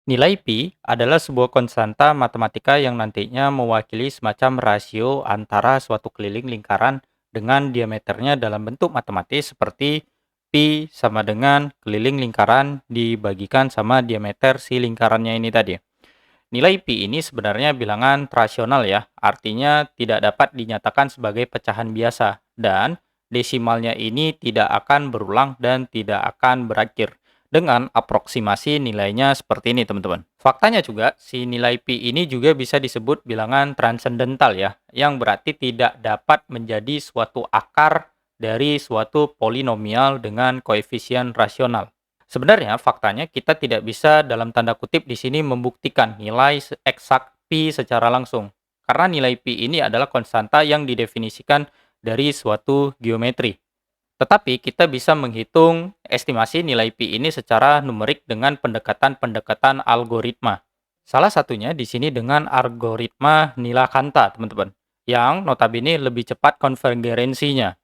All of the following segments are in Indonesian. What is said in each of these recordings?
Nilai pi adalah sebuah konstanta matematika yang nantinya mewakili semacam rasio antara suatu keliling lingkaran dengan diameternya dalam bentuk matematis seperti pi sama dengan keliling lingkaran dibagikan sama diameter si lingkarannya ini tadi. Nilai pi ini sebenarnya bilangan rasional ya, artinya tidak dapat dinyatakan sebagai pecahan biasa dan desimalnya ini tidak akan berulang dan tidak akan berakhir dengan aproksimasi nilainya seperti ini teman-teman. Faktanya juga si nilai pi ini juga bisa disebut bilangan transendental ya, yang berarti tidak dapat menjadi suatu akar dari suatu polinomial dengan koefisien rasional. Sebenarnya faktanya kita tidak bisa dalam tanda kutip di sini membuktikan nilai eksak pi secara langsung. Karena nilai pi ini adalah konstanta yang didefinisikan dari suatu geometri. Tetapi kita bisa menghitung estimasi nilai pi ini secara numerik dengan pendekatan-pendekatan algoritma. Salah satunya di sini dengan algoritma Nilakanta, teman-teman, yang notabene lebih cepat konvergensinya.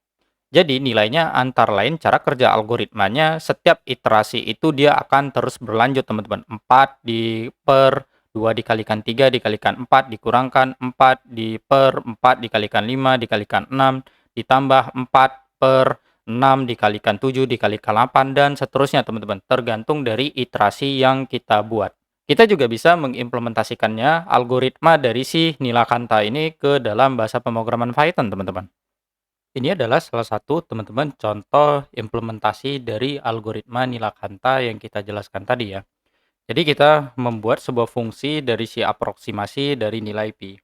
Jadi nilainya antara lain cara kerja algoritmanya setiap iterasi itu dia akan terus berlanjut teman-teman. 4 di per 2 dikalikan 3 dikalikan 4 dikurangkan 4 di per 4 dikalikan 5 dikalikan 6 ditambah 4 per 6 dikalikan 7 dikalikan 8 dan seterusnya teman-teman. Tergantung dari iterasi yang kita buat. Kita juga bisa mengimplementasikannya algoritma dari si Nilakanta ini ke dalam bahasa pemrograman Python teman-teman. Ini adalah salah satu teman-teman contoh implementasi dari algoritma Nilakanta yang kita jelaskan tadi ya. Jadi kita membuat sebuah fungsi dari si aproksimasi dari nilai pi.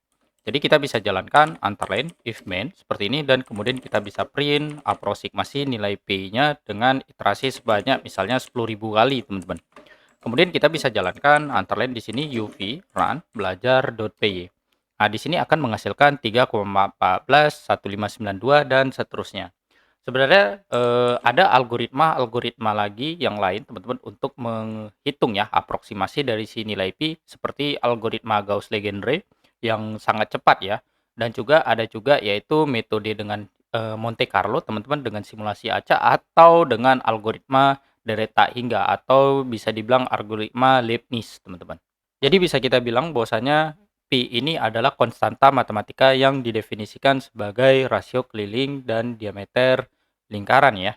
Jadi kita bisa jalankan antara lain if main seperti ini dan kemudian kita bisa print aproksimasi nilai pi-nya dengan iterasi sebanyak misalnya 10.000 kali teman-teman. Kemudian kita bisa jalankan antara lain di sini uv run belajar.py. Nah, di sini akan menghasilkan 3,14, 1592 dan seterusnya. Sebenarnya ada algoritma-algoritma lagi yang lain teman-teman untuk menghitung ya aproksimasi dari si nilai pi seperti algoritma Gauss-Legendre yang sangat cepat ya. Dan juga ada juga yaitu metode dengan Monte Carlo teman-teman dengan simulasi acak atau dengan algoritma Dereta hingga atau bisa dibilang algoritma Leibniz teman-teman. Jadi bisa kita bilang bahwasanya pi ini adalah konstanta matematika yang didefinisikan sebagai rasio keliling dan diameter lingkaran ya.